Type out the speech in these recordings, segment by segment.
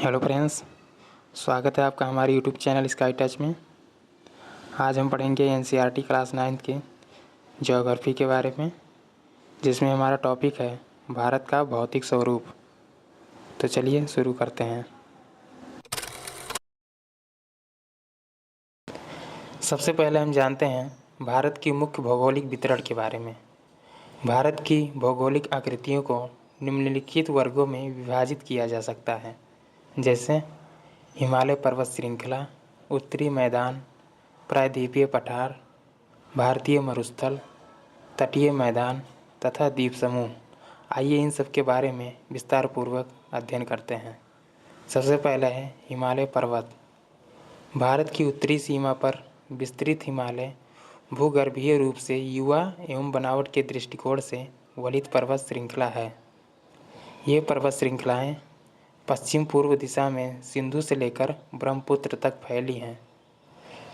Hello friends, स्वागत है आपका हमारे यूट्यूब चैनल स्काई टच में। आज हम पढ़ेंगे एनसीईआरटी क्लास 9 के ज्योग्राफी के बारे में, जिसमें हमारा टॉपिक है भारत का भौतिक स्वरूप। तो चलिए शुरू करते हैं। सबसे पहले हम जानते हैं भारत की मुख्य भौगोलिक वितरण के बारे में। भारत की भौगोलिक आकृतियों को निम्नलिखित वर्गों में विभाजित किया जा सकता है, जैसे हिमालय पर्वत श्रृंखला, उत्तरी मैदान, प्रायद्वीपीय पठार, भारतीय मरुस्थल, तटीय मैदान तथा द्वीप समूह। आइए इन सब के बारे में विस्तार पूर्वक अध्ययन करते हैं। सबसे पहला है हिमालय पर्वत। भारत की उत्तरी सीमा पर विस्तृत हिमालय भूगर्भीय रूप से युवा एवं बनावट के दृष्टिकोण से वलित पर्वत श्रृंखला है। ये पर्वत श्रृंखलाएँ पश्चिम पूर्व दिशा में सिंधु से लेकर ब्रह्मपुत्र तक फैली हैं।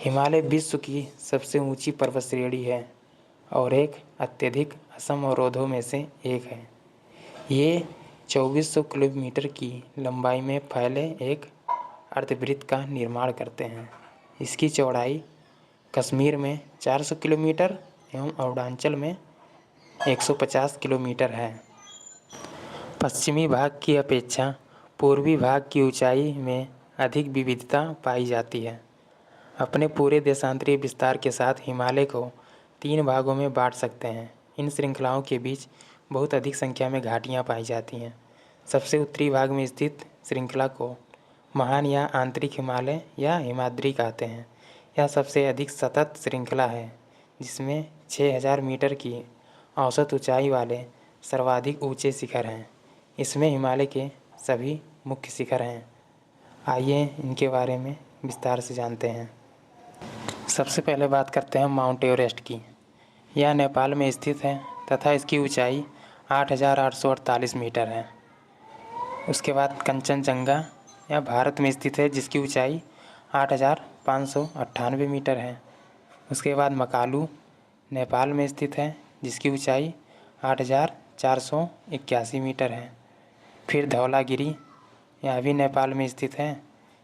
हिमालय विश्व की सबसे ऊंची पर्वत श्रेणी है और एक अत्यधिक असम अवरोधों में से एक है। ये 2400 किलोमीटर की लंबाई में फैले एक अर्धवृत्त का निर्माण करते हैं। इसकी चौड़ाई कश्मीर में 400 किलोमीटर एवं अरुणाचल में 150 किलोमीटर है। पश्चिमी भाग की अपेक्षा पूर्वी भाग की ऊंचाई में अधिक विविधता पाई जाती है। अपने पूरे देशांतरीय विस्तार के साथ हिमालय को 3 भागों में बांट सकते हैं। इन श्रृंखलाओं के बीच बहुत अधिक संख्या में घाटियां पाई जाती हैं। सबसे उत्तरी भाग में स्थित श्रृंखला को महान या आंतरिक हिमालय या हिमाद्री कहते हैं। यह सबसे अधिक सतत श्रृंखला है, जिसमें 6000 मीटर की औसत ऊंचाई वाले सर्वाधिक ऊंचे शिखर हैं। इसमें हिमालय के सभी मुख्य शिखर हैं। आइए इनके बारे में विस्तार से जानते हैं। सबसे पहले बात करते हैं माउंट एवरेस्ट की। यह नेपाल में स्थित है तथा इसकी ऊंचाई 8848 मीटर है। उसके बाद कंचनजंगा यह भारत में स्थित है, जिसकी ऊंचाई 8598 मीटर है। उसके बाद मकालू नेपाल में स्थित है, जिसकी ऊंचाई 8481 मीटर है। फिर धौलागिरी यह भी नेपाल में स्थित है,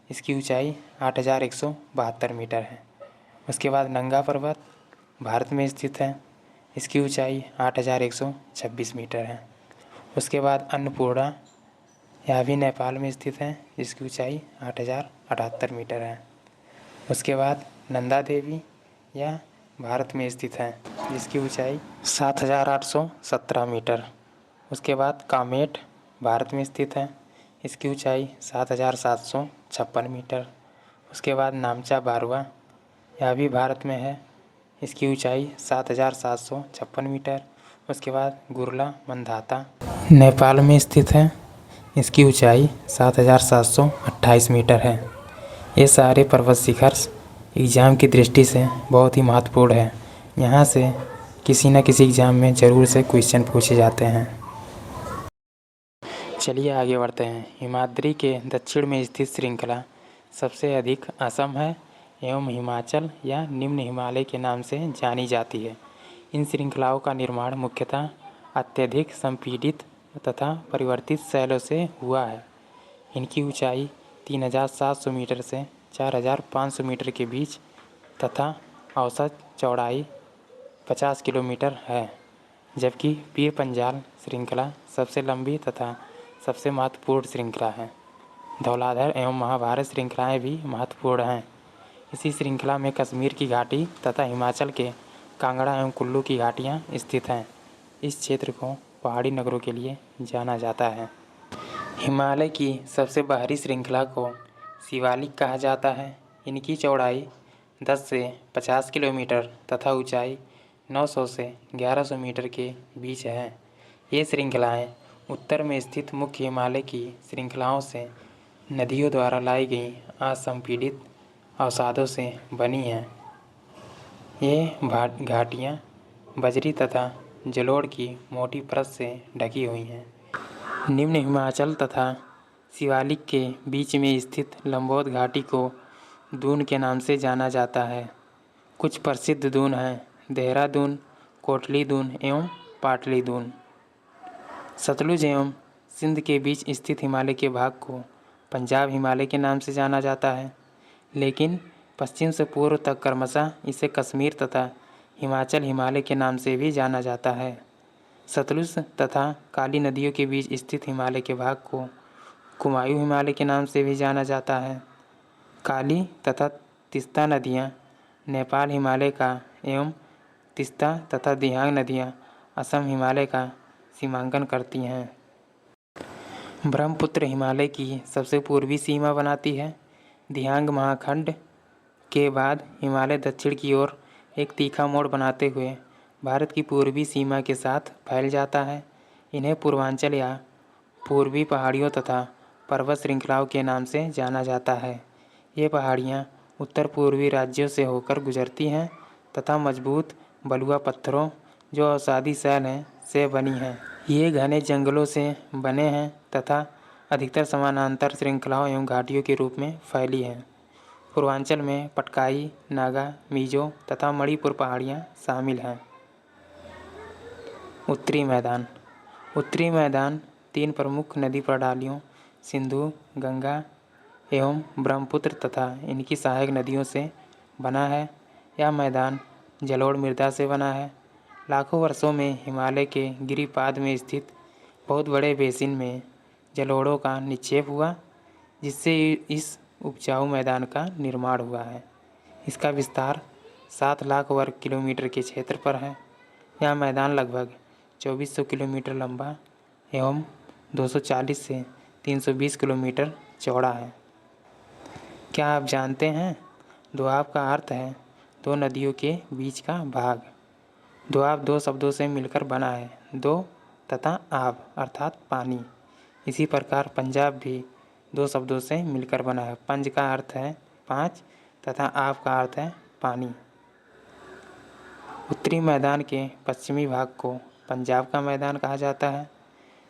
इसकी ऊंचाई 8172 मीटर है। उसके बाद नंगा पर्वत भारत में स्थित है, इसकी ऊंचाई 8126 मीटर है। उसके बाद अन्नपूर्णा यह भी नेपाल में स्थित है, जिसकी ऊंचाई 8078 मीटर है। उसके बाद नंदा देवी यह भारत में स्थित है, जिसकी ऊंचाई 7817 मीटर। उसके बाद कामेट भारत में स्थित है, इसकी ऊंचाई 7756 मीटर। उसके बाद नामचा बारुआ यह भी भारत में है, इसकी ऊंचाई 7756 मीटर। उसके बाद गुरला मंदाता नेपाल में स्थित है, इसकी ऊंचाई 7728 मीटर है। ये सारे पर्वत शिखर एग्ज़ाम की दृष्टि से बहुत ही महत्वपूर्ण है। यहाँ से किसी न किसी एग्ज़ाम में ज़रूर से क्वेश्चन पूछे जाते हैं। चलिए आगे बढ़ते हैं। हिमाद्री के दक्षिण में स्थित श्रृंखला सबसे अधिक असम है एवं हिमाचल या निम्न हिमालय के नाम से जानी जाती है। इन श्रृंखलाओं का निर्माण मुख्यतः अत्यधिक संपीड़ित तथा परिवर्तित शैलों से हुआ है। इनकी ऊंचाई 3700 मीटर से 4500 मीटर के बीच तथा औसत चौड़ाई 50 किलोमीटर है, जबकि पीर पंजाल श्रृंखला सबसे लंबी तथा सबसे महत्वपूर्ण श्रृंखला है। धौलाधर एवं महाभारत श्रृंखलाएँ भी महत्वपूर्ण हैं। इसी श्रृंखला में कश्मीर की घाटी तथा हिमाचल के कांगड़ा एवं कुल्लू की घाटियाँ स्थित हैं। इस क्षेत्र को पहाड़ी नगरों के लिए जाना जाता है। हिमालय की सबसे बाहरी श्रृंखला को शिवालिक कहा जाता है। इनकी चौड़ाई 10 से 50 किलोमीटर तथा ऊंचाई 900 से 1100 मीटर के बीच है। ये श्रृंखलाएँ उत्तर में स्थित मुख्य हिमालय की श्रृंखलाओं से नदियों द्वारा लाई गई असंपीड़ित अवसादों से बनी हैं। ये घाटियाँ बजरी तथा जलोढ़ की मोटी परत से ढकी हुई हैं। निम्न हिमाचल तथा शिवालिक के बीच में स्थित लंबोद घाटी को दून के नाम से जाना जाता है। कुछ प्रसिद्ध दून हैं देहरादून, कोटली दून एवं पाटली दून। सतलुज एवं सिंध के बीच स्थित हिमालय के भाग को पंजाब हिमालय के नाम से जाना जाता है, लेकिन पश्चिम से पूर्व तक क्रमशः इसे कश्मीर तथा हिमाचल हिमालय के नाम से भी जाना जाता है। सतलुज तथा काली नदियों के बीच स्थित हिमालय के भाग को कुमायूं हिमालय के नाम से भी जाना जाता है। काली तथा तीस्ता नदियाँ नेपाल हिमालय का एवं तीस्ता तथा दिहांग नदियाँ असम हिमालय का सीमांकन करती हैं। ब्रह्मपुत्र हिमालय की सबसे पूर्वी सीमा बनाती है। दिहांग महाखंड के बाद हिमालय दक्षिण की ओर एक तीखा मोड़ बनाते हुए भारत की पूर्वी सीमा के साथ फैल जाता है। इन्हें पूर्वांचल या पूर्वी पहाड़ियों तथा पर्वत श्रृंखलाओं के नाम से जाना जाता है। ये पहाड़ियाँ उत्तर पूर्वी राज्यों से होकर गुजरती हैं तथा मजबूत बलुआ पत्थरों जो अवसादी शैल हैं से बनी हैं। ये घने जंगलों से बने हैं तथा अधिकतर समानांतर श्रृंखलाओं एवं घाटियों के रूप में फैली हैं। पूर्वांचल में पटकाई, नागा, मिजो तथा मणिपुर पहाड़ियाँ शामिल हैं। उत्तरी मैदान। उत्तरी मैदान 3 प्रमुख नदी प्रणालियों सिंधु, गंगा एवं ब्रह्मपुत्र तथा इनकी सहायक नदियों से बना है। यह मैदान जलोढ़ मृदा से बना है। लाखों वर्षों में हिमालय के गिरिपाद में स्थित बहुत बड़े बेसिन में जलोढ़ों का निक्षेप हुआ, जिससे इस उपजाऊ मैदान का निर्माण हुआ है। इसका विस्तार 7 लाख वर्ग किलोमीटर के क्षेत्र पर है। यह मैदान लगभग 2400 किलोमीटर लंबा एवं 240 से 320 किलोमीटर चौड़ा है। क्या आप जानते हैं, दोआब का अर्थ है 2 नदियों के बीच का भाग। दोआब 2 शब्दों से मिलकर बना है, दो तथा आब अर्थात पानी। इसी प्रकार पंजाब भी 2 शब्दों से मिलकर बना है। पंज का अर्थ है 5 तथा आब का अर्थ है पानी। उत्तरी मैदान के पश्चिमी भाग को पंजाब का मैदान कहा जाता है।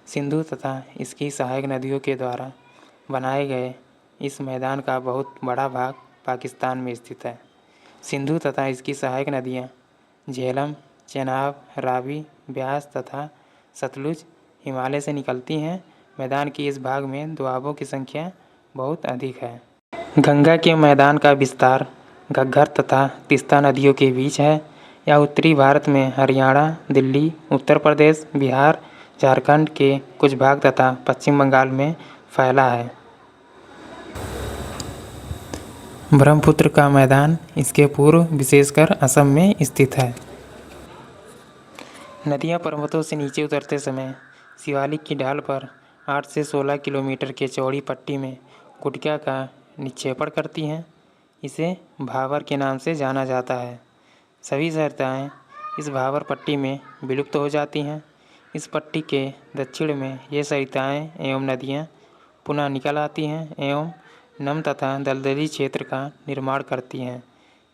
सिंधु तथा इसकी सहायक नदियों के द्वारा बनाए गए इस मैदान का बहुत बड़ा भाग पाकिस्तान में स्थित है। सिंधु तथा इसकी सहायक नदियाँ झेलम, चेनाब, रावी, ब्यास तथा सतलुज हिमालय से निकलती हैं। मैदान के इस भाग में दोआबों की संख्या बहुत अधिक है। गंगा के मैदान का विस्तार घग्गर तथा तीस्ता नदियों के बीच है। यह उत्तरी भारत में हरियाणा, दिल्ली, उत्तर प्रदेश, बिहार, झारखंड के कुछ भाग तथा पश्चिम बंगाल में फैला है। ब्रह्मपुत्र का मैदान इसके पूर्व विशेषकर असम में स्थित है। नदियाँ पर्वतों से नीचे उतरते समय शिवालिक की ढाल पर 8 से 16 किलोमीटर के चौड़ी पट्टी में गुटका का निक्षेपण करती हैं। इसे भावर के नाम से जाना जाता है। सभी सरिताएँ इस भावर पट्टी में विलुप्त हो जाती हैं। इस पट्टी के दक्षिण में ये सरिताएँ एवं नदियाँ पुनः निकल आती हैं एवं नम तथा दलदली क्षेत्र का निर्माण करती हैं,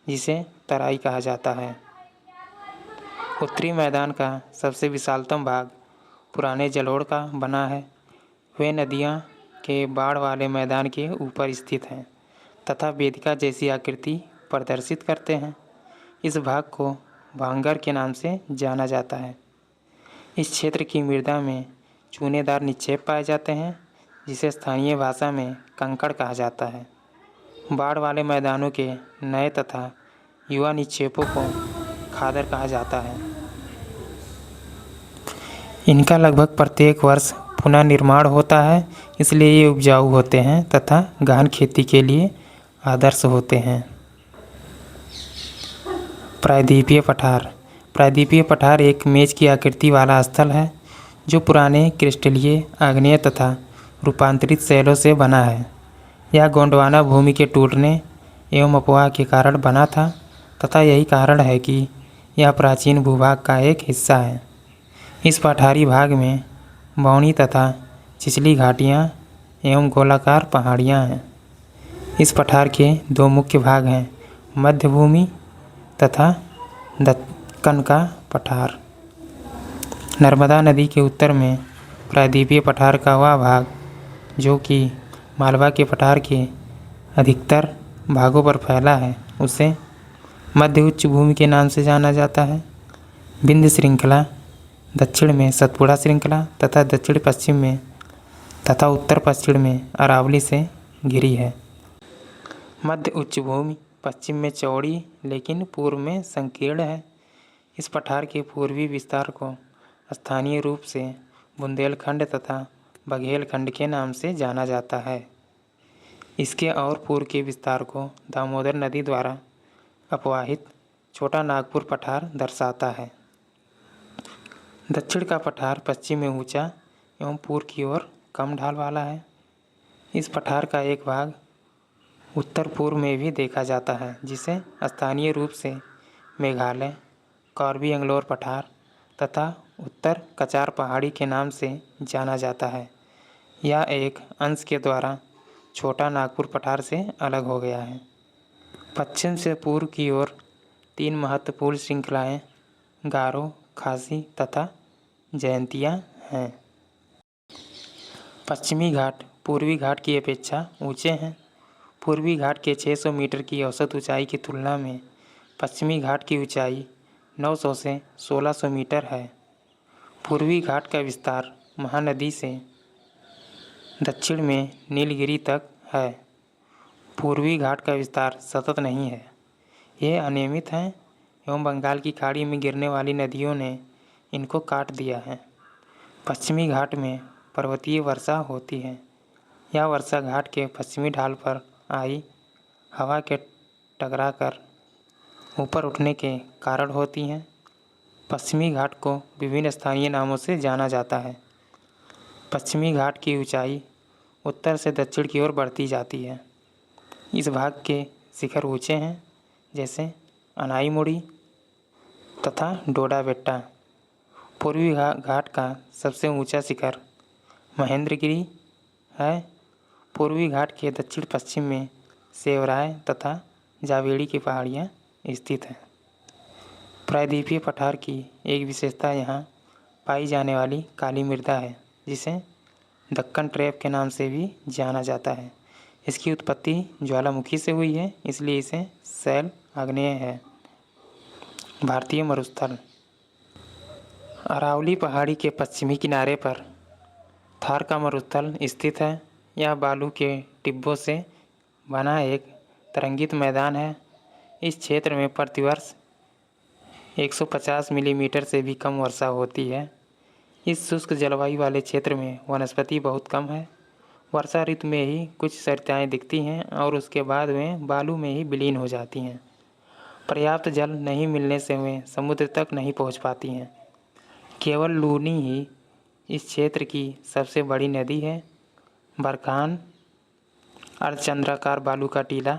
जिसे तराई कहा जाता है। उत्तरी मैदान का सबसे विशालतम भाग पुराने जलोढ़ का बना है। वे नदियाँ के बाढ़ वाले मैदान के ऊपर स्थित हैं तथा वेदिका जैसी आकृति प्रदर्शित करते हैं। इस भाग को भांगर के नाम से जाना जाता है। इस क्षेत्र की मृदा में चूनेदार निक्षेप पाए जाते हैं, जिसे स्थानीय भाषा में कंकड़ कहा जाता है। बाढ़ वाले मैदानों के नए तथा युवा निक्षेपों को खादर कहा जाता है। इनका लगभग प्रत्येक वर्ष पुनः निर्माण होता है, इसलिए ये उपजाऊ होते हैं तथा गहन खेती के लिए आदर्श होते हैं। प्रायद्वीपीय पठार। प्रायद्वीपीय पठार एक मेज की आकृति वाला स्थल है जो पुराने क्रिस्टलीय, आग्नेय तथा रूपांतरित शैलों से बना है। यह गोंडवाना भूमि के टूटने एवं अपवाह के कारण बना था तथा यही कारण है कि यह प्राचीन भूभाग का एक हिस्सा है। इस पठारी भाग में बौनी तथा छिछली घाटियाँ एवं गोलाकार पहाड़ियाँ हैं। इस पठार के 2 मुख्य भाग हैं, मध्य भूमि तथा दक्कन का पठार। नर्मदा नदी के उत्तर में प्रायद्वीपीय पठार का वह भाग जो कि मालवा के पठार के अधिकतर भागों पर फैला है, उसे मध्य उच्च भूमि के नाम से जाना जाता है। विंध्य श्रृंखला दक्षिण में सतपुड़ा श्रृंखला तथा दक्षिण पश्चिम में तथा उत्तर पश्चिम में अरावली से घिरी है। मध्य उच्चभूमि पश्चिम में चौड़ी लेकिन पूर्व में संकीर्ण है। इस पठार के पूर्वी विस्तार को स्थानीय रूप से बुंदेलखंड तथा बघेलखंड के नाम से जाना जाता है। इसके और पूर्व के विस्तार को दामोदर नदी द्वारा अपवाहित छोटा नागपुर पठार दर्शाता है। दक्षिण का पठार पश्चिम में ऊंचा एवं पूर्व की ओर कम ढाल वाला है। इस पठार का एक भाग उत्तर पूर्व में भी देखा जाता है, जिसे स्थानीय रूप से मेघालय कार्बी एंगलोर पठार तथा उत्तर कचार पहाड़ी के नाम से जाना जाता है। यह एक अंश के द्वारा छोटा नागपुर पठार से अलग हो गया है। पश्चिम से पूर्व की ओर 3 महत्वपूर्ण श्रृंखलाएं गारो, खासी तथा जयंतिया हैं। पश्चिमी घाट पूर्वी घाट की अपेक्षा ऊंचे हैं। पूर्वी घाट के 600 मीटर की औसत ऊंचाई की तुलना में पश्चिमी घाट की ऊंचाई 900 से 1600 मीटर है। पूर्वी घाट का विस्तार महानदी से दक्षिण में नीलगिरी तक है। पूर्वी घाट का विस्तार सतत नहीं है, ये अनियमित हैं एवं बंगाल की खाड़ी में गिरने वाली नदियों ने इनको काट दिया है। पश्चिमी घाट में पर्वतीय वर्षा होती है। यह वर्षा घाट के पश्चिमी ढाल पर आई हवा के टकराकर ऊपर उठने के कारण होती हैं। पश्चिमी घाट को विभिन्न स्थानीय नामों से जाना जाता है। पश्चिमी घाट की ऊंचाई उत्तर से दक्षिण की ओर बढ़ती जाती है। इस भाग के शिखर ऊंचे हैं, जैसे अनाईमुड़ी तथा डोडा बेट्टा। पूर्वी घाट का सबसे ऊंचा शिखर महेंद्रगिरी है। पूर्वी घाट के दक्षिण पश्चिम में सेवराय तथा जावेड़ी की पहाड़ियाँ स्थित हैं। प्रायद्वीपीय पठार की एक विशेषता यहाँ पाई जाने वाली काली मृदा है, जिसे दक्कन ट्रैप के नाम से भी जाना जाता है। इसकी उत्पत्ति ज्वालामुखी से हुई है, इसलिए इसे शैल आग्नेय है। भारतीय मरुस्थल अरावली पहाड़ी के पश्चिमी किनारे पर थार का मरुस्थल स्थित है। यह बालू के टिब्बों से बना एक तरंगित मैदान है। इस क्षेत्र में प्रतिवर्ष 150 मिलीमीटर से भी कम वर्षा होती है। इस शुष्क जलवायु वाले क्षेत्र में वनस्पति बहुत कम है। वर्षा ऋतु में ही कुछ सरिताएं दिखती हैं और उसके बाद वे बालू में ही विलीन हो जाती हैं। पर्याप्त जल नहीं मिलने से वे समुद्र तक नहीं पहुंच पाती हैं। केवल लूनी ही इस क्षेत्र की सबसे बड़ी नदी है। बरखान अर्धचंद्राकार बालू का टीला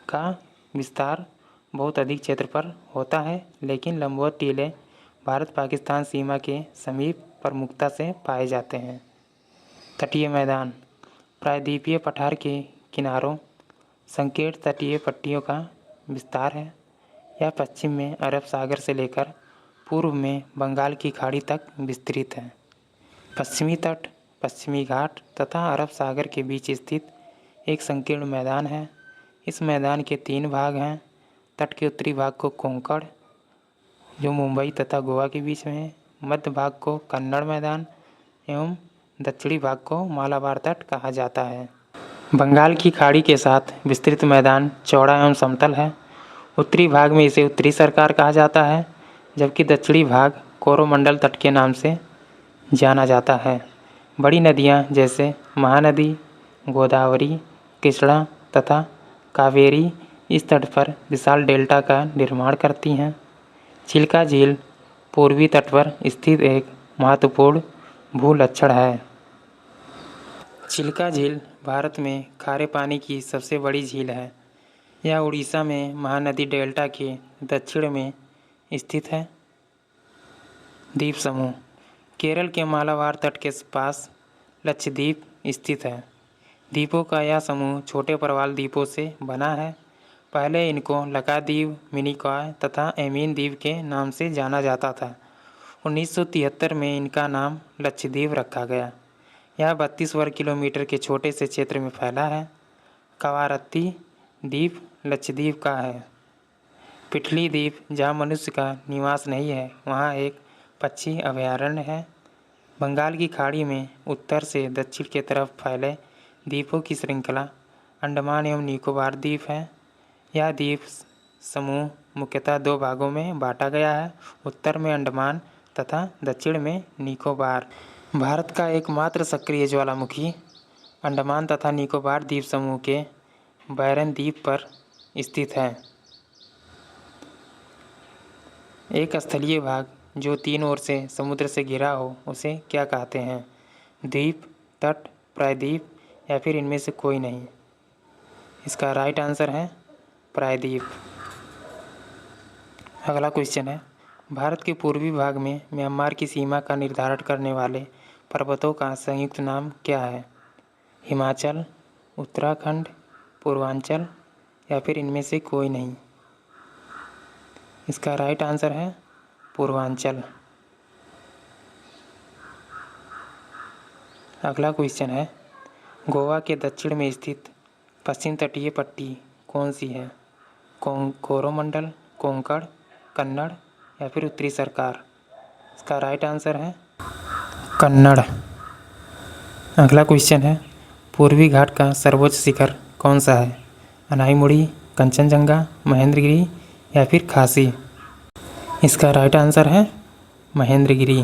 का विस्तार बहुत अधिक क्षेत्र पर होता है, लेकिन लंबवत टीले भारत पाकिस्तान सीमा के समीप प्रमुखता से पाए जाते हैं। तटीय मैदान प्रायद्वीपीय पठार के किनारों संकीर्ण तटीय पट्टियों का विस्तार है। यह पश्चिम में अरब सागर से लेकर पूर्व में बंगाल की खाड़ी तक विस्तृत है। पश्चिमी तट पश्चिमी घाट तथा अरब सागर के बीच स्थित एक संकीर्ण मैदान है। इस मैदान के 3 भाग हैं। तट के उत्तरी भाग को कोंकण, जो मुंबई तथा गोवा के बीच में है, मध्य भाग को कन्नड़ मैदान एवं दक्षिणी भाग को मालाबार तट कहा जाता है। बंगाल की खाड़ी के साथ विस्तृत मैदान चौड़ा एवं समतल है। उत्तरी भाग में इसे उत्तरी सरकार कहा जाता है, जबकि दक्षिणी भाग कोरोमंडल तट के नाम से जाना जाता है। बड़ी नदियाँ जैसे महानदी, गोदावरी, कृष्णा तथा कावेरी इस तट पर विशाल डेल्टा का निर्माण करती हैं। चिल्का झील पूर्वी तट पर स्थित एक महत्वपूर्ण भूलक्षण है। चिल्का झील भारत में खारे पानी की सबसे बड़ी झील है। यह उड़ीसा में महानदी डेल्टा के दक्षिण में स्थित है। द्वीप समूह केरल के मालाबार तट के पास लक्षद्वीप स्थित है। द्वीपों का यह समूह छोटे प्रवाल द्वीपों से बना है। पहले इनको लक्षद्वीप, मिनिकॉय तथा एमीन द्वीप के नाम से जाना जाता था। 1973 में इनका नाम लक्षद्वीप रखा गया। यह 32 वर्ग किलोमीटर के छोटे से क्षेत्र में फैला है। कवारत्ती द्वीप लक्षद्वीप का है। पिठली द्वीप, जहाँ मनुष्य का निवास नहीं है, वहाँ एक पक्षी अभयारण्य है। बंगाल की खाड़ी में उत्तर से दक्षिण की तरफ फैले द्वीपों की श्रृंखला अंडमान एवं निकोबार द्वीप है। यह द्वीप समूह मुख्यतः दो भागों में बांटा गया है, उत्तर में अंडमान तथा दक्षिण में निकोबार। भारत का एकमात्र सक्रिय ज्वालामुखी अंडमान तथा निकोबार द्वीप समूह के बैरन द्वीप पर स्थित है। एक स्थलीय भाग जो तीन ओर से समुद्र से घिरा हो उसे क्या कहते हैं? द्वीप, तट, प्रायद्वीप या फिर इनमें से कोई नहीं। इसका राइट आंसर है प्रायद्वीप। अगला क्वेश्चन है, भारत के पूर्वी भाग में म्यांमार की सीमा का निर्धारण करने वाले पर्वतों का संयुक्त नाम क्या है? हिमाचल, उत्तराखंड, पूर्वांचल या फिर इनमें से कोई नहीं। इसका राइट आंसर है पूर्वांचल। अगला क्वेश्चन है, गोवा के दक्षिण में स्थित पश्चिम तटीय पट्टी कौन सी है? कोरोमंडल, कोंकण, कन्नड़ या फिर उत्तरी सरकार। इसका राइट आंसर है कन्नड़। अगला क्वेश्चन है, पूर्वी घाट का सर्वोच्च शिखर कौन सा है? अनाईमुड़ी, कंचनजंगा, महेंद्रगिरी या फिर खासी। इसका राइट आंसर है महेंद्रगिरी।